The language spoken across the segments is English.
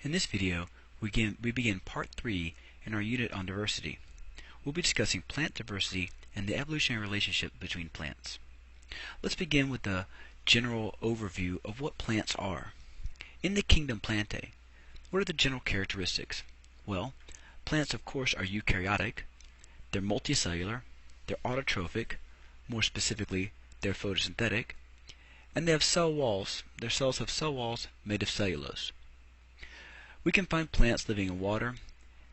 In this video, we begin part 3 in our unit on diversity. We'll be discussing plant diversity and the evolutionary relationship between plants. Let's begin with a general overview of what plants are. In the kingdom Plantae, what are the general characteristics? Well, plants of course are eukaryotic, they're multicellular, they're autotrophic, more specifically they're photosynthetic, and they have cell walls. Their cells have cell walls made of cellulose. We can find plants living in water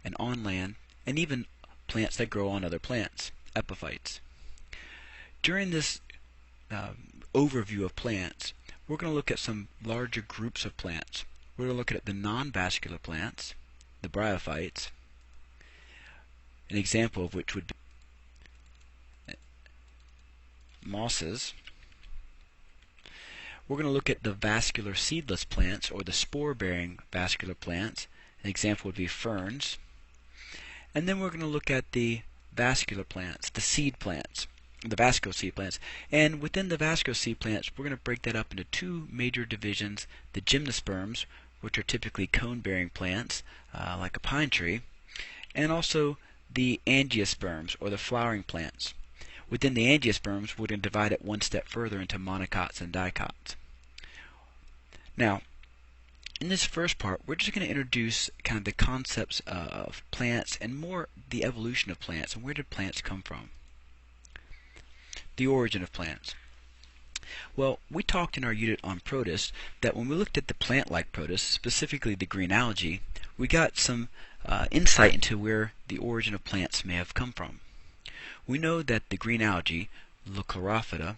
and on land, and even plants that grow on other plants, epiphytes. During this overview of plants, we're going to look at some larger groups of plants. We're going to look at the non-vascular plants, the bryophytes, an example of which would be mosses. We're going to look at the vascular seedless plants, or the spore-bearing vascular plants. An example would be ferns. And then we're going to look at the vascular plants, the seed plants, the vascular seed plants. And within the vascular seed plants, we're going to break that up into two major divisions: the gymnosperms, which are typically cone-bearing plants, like a pine tree, and also the angiosperms, or the flowering plants. Within the angiosperms, we're going to divide it one step further into monocots and dicots. Now, in this first part, we're just going to introduce kind of the concepts of plants and more the evolution of plants and where did plants come from. The origin of plants. Well, we talked in our unit on protists that when we looked at the plant-like protists, specifically the green algae, we got some insight into where the origin of plants may have come from. We know that the green algae, the chlorophyta,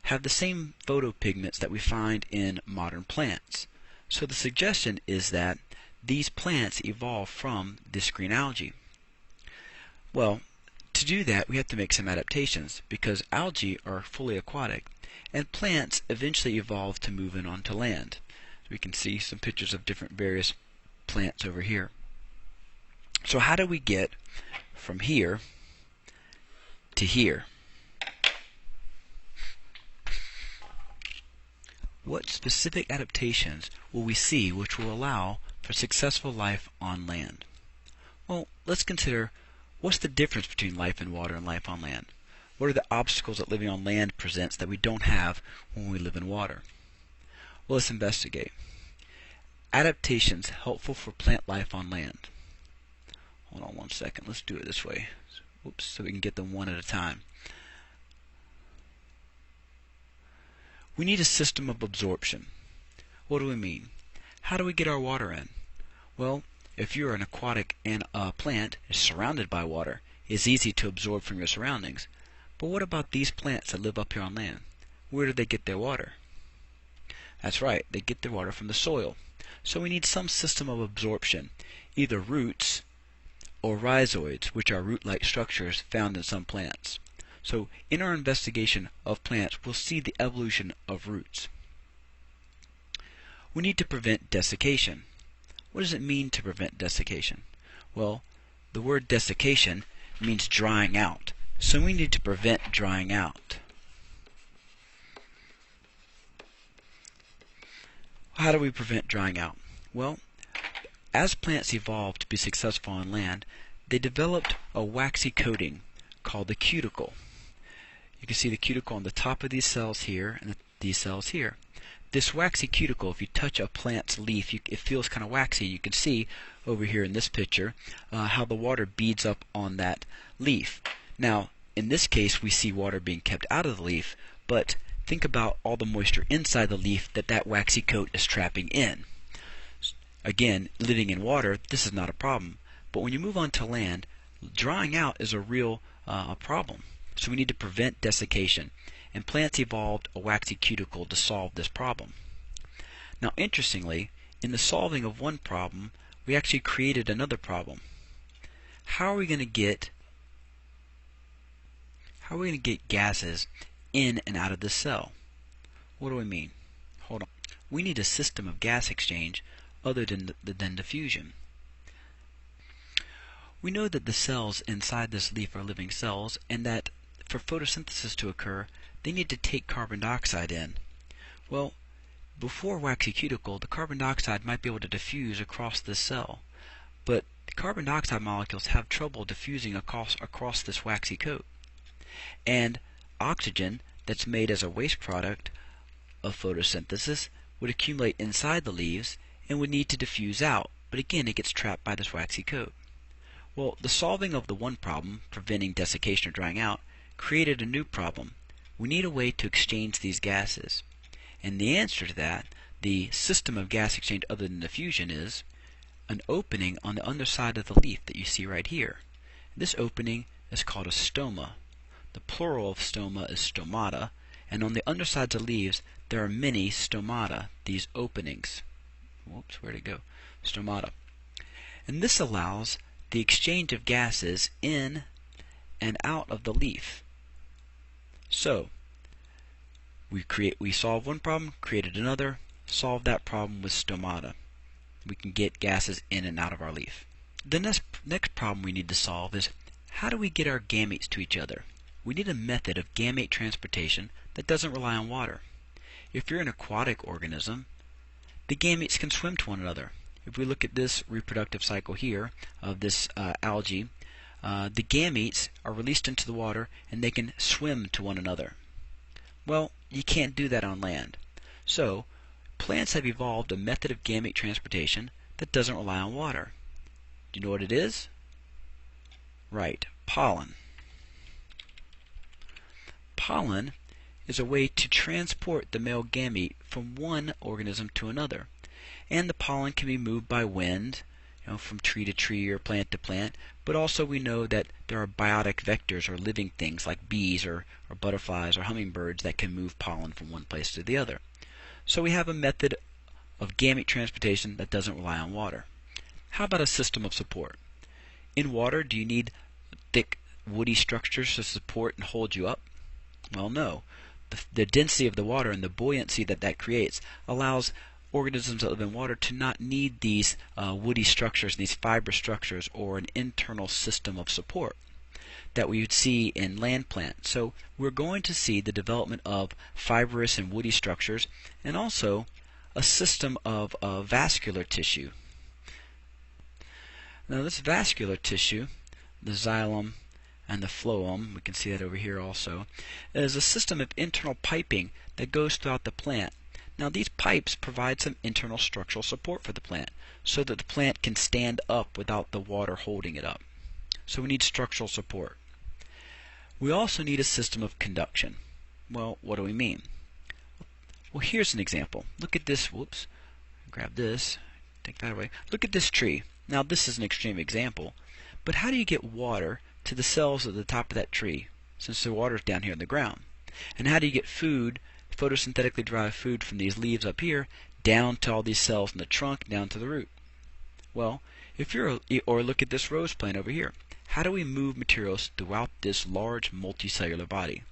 have the same photopigments that we find in modern plants. So the suggestion is that these plants evolved from this green algae. Well, to do that we have to make some adaptations, because algae are fully aquatic and plants eventually evolved to move in onto land. So we can see some pictures of different various plants over here. So how do we get from here to here? What specific adaptations will we see which will allow for successful life on land? Well, let's consider what's the difference between life in water and life on land. What are the obstacles that living on land presents that we don't have when we live in water? Well, let's investigate. Adaptations helpful for plant life on land. Hold on one second. Let's do it this way. Oops, so we can get them one at a time. We need a system of absorption. What do we mean? How do we get our water in? Well, if you're an aquatic and a plant is surrounded by water, it's easy to absorb from your surroundings. But what about these plants that live up here on land? Where do they get their water? That's right, they get their water from the soil. So we need some system of absorption, either roots or rhizoids, which are root-like structures found in some plants. So in our investigation of plants, we'll see the evolution of roots. We need to prevent desiccation. What does it mean to prevent desiccation? Well, the word desiccation means drying out. So we need to prevent drying out. How do we prevent drying out? Well, as plants evolved to be successful on land, they developed a waxy coating called the cuticle. You can see the cuticle on the top of these cells here and these cells here. This waxy cuticle, if you touch a plant's leaf, it feels kind of waxy. You can see over here in this picture how the water beads up on that leaf. Now, in this case, we see water being kept out of the leaf, but think about all the moisture inside the leaf that waxy coat is trapping in. Again, living in water, this is not a problem. But when you move on to land, drying out is a real problem. So we need to prevent desiccation. And plants evolved a waxy cuticle to solve this problem. Now, interestingly, in the solving of one problem, we actually created another problem. How are we going to get gases in and out of the cell? What do we mean? Hold on. We need a system of gas exchange other than diffusion. We know that the cells inside this leaf are living cells, and that for photosynthesis to occur, they need to take carbon dioxide in. Well, Before waxy cuticle, the carbon dioxide might be able to diffuse across this cell, but carbon dioxide molecules have trouble diffusing across this waxy coat. And oxygen that's made as a waste product of photosynthesis would accumulate inside the leaves and would need to diffuse out, but again it gets trapped by this waxy coat. Well, the solving of the one problem, preventing desiccation or drying out, created a new problem. We need a way to exchange these gases. And the answer to that, the system of gas exchange other than diffusion, is an opening on the underside of the leaf that you see right here. This opening is called a stoma. The plural of stoma is stomata, and on the undersides of leaves there are many stomata, these openings. Whoops, where'd it go? Stomata. And this allows the exchange of gases in and out of the leaf. So, we solved one problem, created another, solved that problem with stomata. We can get gases in and out of our leaf. The next problem we need to solve is, how do we get our gametes to each other? We need a method of gamete transportation that doesn't rely on water. If you're an aquatic organism, the gametes can swim to one another. If we look at this reproductive cycle here of this algae, the gametes are released into the water and they can swim to one another. Well, you can't do that on land. So, plants have evolved a method of gamete transportation that doesn't rely on water. Do you know what it is? Right, pollen. Pollen is a way to transport the male gamete from one organism to another. And the pollen can be moved by wind, from tree to tree or plant to plant, but also we know that there are biotic vectors or living things like bees or butterflies or hummingbirds that can move pollen from one place to the other. So we have a method of gamete transportation that doesn't rely on water. How about a system of support? In water, do you need thick woody structures to support and hold you up? Well, no. The density of the water and the buoyancy that creates allows organisms that live in water to not need these woody structures, these fibrous structures, or an internal system of support that we would see in land plants. So we're going to see the development of fibrous and woody structures, and also a system of vascular tissue. Now this vascular tissue, the xylem and the phloem, we can see that over here also, is a system of internal piping that goes throughout the plant. Now these pipes provide some internal structural support for the plant so that the plant can stand up without the water holding it up. So we need structural support. We also need a system of conduction. Well, what do we mean? Well, here's an example. Look at this. Whoops. Grab this. Take that away. Look at this tree. Now this is an extreme example, but how do you get water to the cells at the top of that tree, since the water is down here in the ground? And how do you get food, photosynthetically derived food from these leaves up here, down to all these cells in the trunk, down to the root? Well, or look at this rose plant over here. How do we move materials throughout this large multicellular body?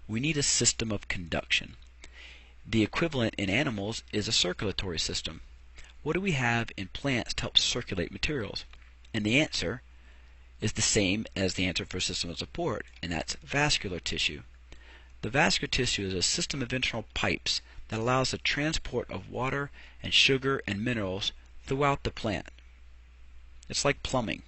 We need a system of conduction. The equivalent in animals is a circulatory system. What do we have in plants to help circulate materials? And the answer is the same as the answer for a system of support, and that's vascular tissue. The vascular tissue is a system of internal pipes that allows the transport of water and sugar and minerals throughout the plant. It's like plumbing.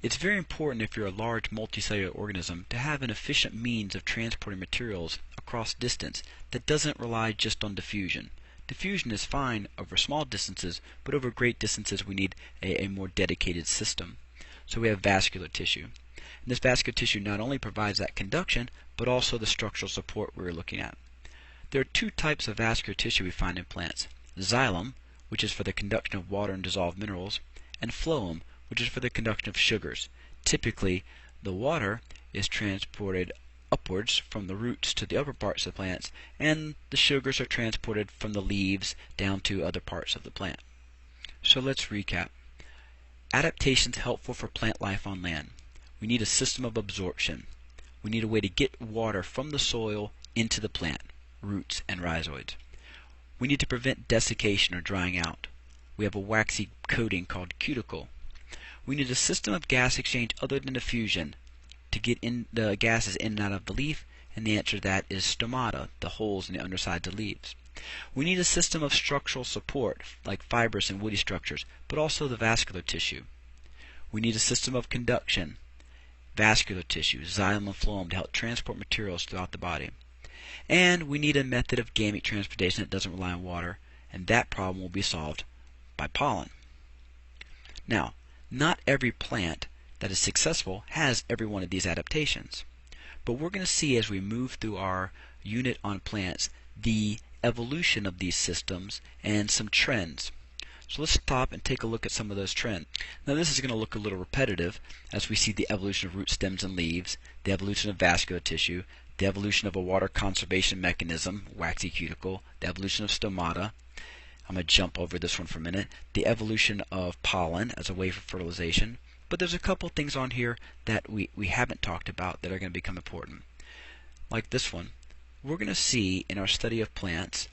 It's very important if you're a large multicellular organism to have an efficient means of transporting materials across distance that doesn't rely just on diffusion. Diffusion is fine over small distances, but over great distances we need a more dedicated system. So we have vascular tissue. And this vascular tissue not only provides that conduction, but also the structural support we were looking at. There are two types of vascular tissue we find in plants. Xylem, which is for the conduction of water and dissolved minerals, and phloem, which is for the conduction of sugars. Typically, the water is transported upwards from the roots to the upper parts of the plants, and the sugars are transported from the leaves down to other parts of the plant. So let's recap. Adaptations helpful for plant life on land. We need a system of absorption. We need a way to get water from the soil into the plant, roots and rhizoids. We need to prevent desiccation or drying out. We have a waxy coating called cuticle. We need a system of gas exchange other than diffusion to get in the gases in and out of the leaf, and the answer to that is stomata, the holes in the undersides of leaves. We need a system of structural support, like fibrous and woody structures, but also the vascular tissue. We need a system of conduction, vascular tissue, xylem and phloem, to help transport materials throughout the body. And we need a method of gamete transportation that doesn't rely on water, and that problem will be solved by pollen. Now, not every plant that is successful has every one of these adaptations. But we're going to see as we move through our unit on plants the evolution of these systems and some trends. So let's stop and take a look at some of those trends. Now this is going to look a little repetitive as we see the evolution of root stems and leaves, the evolution of vascular tissue, the evolution of a water conservation mechanism, waxy cuticle, the evolution of stomata. I'm going to jump over this one for a minute. The evolution of pollen as a way for fertilization. But there's a couple things on here that we haven't talked about that are going to become important. Like this one. We're going to see in our study of plants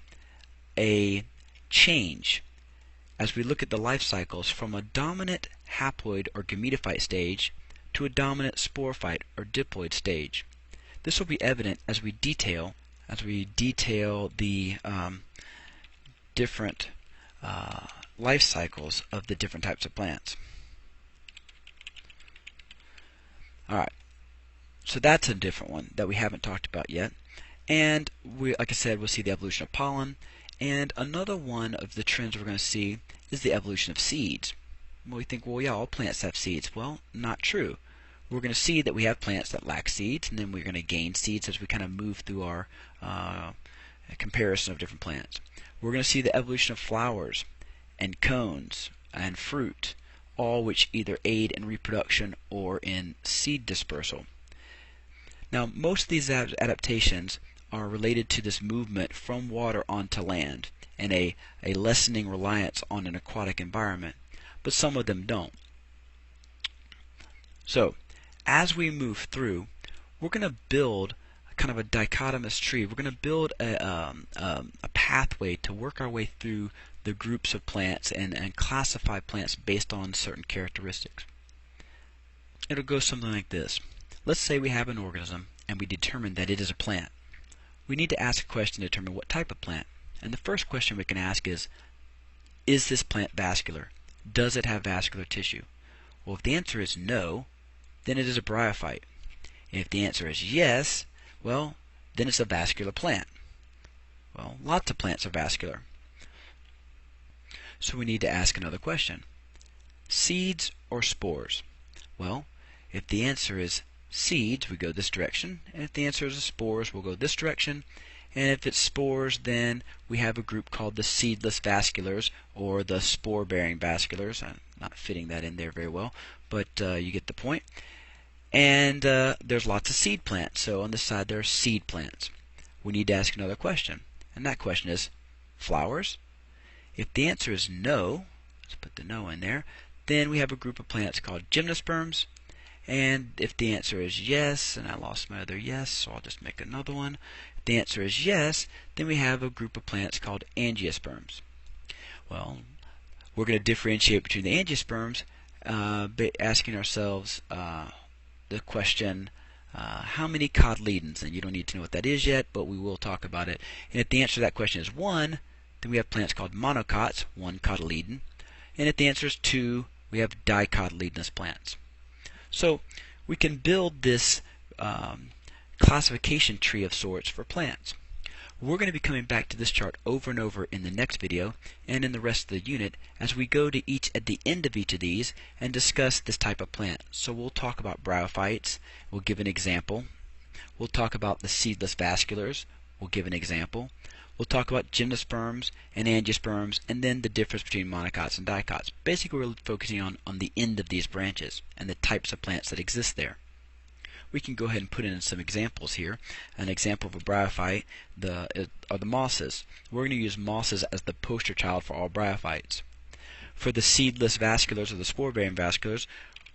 a change as we look at the life cycles from a dominant haploid or gametophyte stage to a dominant sporophyte or diploid stage. This will be evident as we detail the different life cycles of the different types of plants. Alright, so that's a different one that we haven't talked about yet. And like I said, we'll see the evolution of pollen. And another one of the trends we're going to see is the evolution of seeds. Well, we think, well, yeah, all plants have seeds. Well, not true. We're going to see that we have plants that lack seeds, and then we're going to gain seeds as we kind of move through our comparison of different plants. We're going to see the evolution of flowers and cones and fruit, all which either aid in reproduction or in seed dispersal. Now, most of these adaptations are related to this movement from water onto land and a lessening reliance on an aquatic environment, but some of them don't. So, as we move through, we're going to build kind of a dichotomous tree. We're going to build a pathway to work our way through the groups of plants and classify plants based on certain characteristics. It'll go something like this. Let's say we have an organism and we determine that it is a plant. We need to ask a question to determine what type of plant. And the first question we can ask is this plant vascular? Does it have vascular tissue? Well, if the answer is no, then it is a bryophyte. And if the answer is yes, well, then it's a vascular plant. Well, lots of plants are vascular. So we need to ask another question. Seeds or spores? Well, if the answer is seeds, we go this direction, and if the answer is spores, we'll go this direction. And if it's spores, then we have a group called the seedless vasculars or the spore-bearing vasculars. I'm not fitting that in there very well, but you get the point. And there's lots of seed plants, so on this side there are seed plants. We need to ask another question, and that question is flowers? If the answer is no, let's put the no in there, then we have a group of plants called gymnosperms. And if the answer is yes, and I lost my other yes, so I'll just make another one. If the answer is yes, then we have a group of plants called angiosperms. Well, we're going to differentiate between the angiosperms by asking ourselves the question, how many cotyledons? And you don't need to know what that is yet, but we will talk about it. And if the answer to that question is 1, then we have plants called monocots, 1 cotyledon. And if the answer is 2, we have dicotyledonous plants. So we can build this classification tree of sorts for plants. We're going to be coming back to this chart over and over in the next video and in the rest of the unit as we go to at the end of each of these and discuss this type of plant. So we'll talk about bryophytes, we'll give an example. We'll talk about the seedless vasculars, we'll give an example. We'll talk about gymnosperms and angiosperms, and then the difference between monocots and dicots. Basically, we're focusing on the end of these branches and the types of plants that exist there. We can go ahead and put in some examples here. An example of a bryophyte are the mosses. We're going to use mosses as the poster child for all bryophytes. For the seedless vasculars or the spore-bearing vasculars,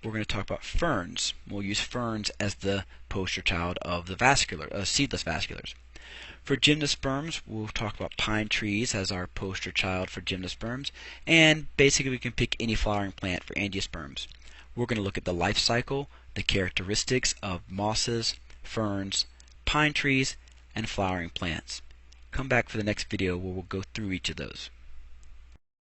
we're going to talk about ferns. We'll use ferns as the poster child of the seedless vasculars. For gymnosperms, we'll talk about pine trees as our poster child for gymnosperms, and basically we can pick any flowering plant for angiosperms. We're going to look at the life cycle, the characteristics of mosses, ferns, pine trees, and flowering plants. come back for the next video where we'll go through each of those.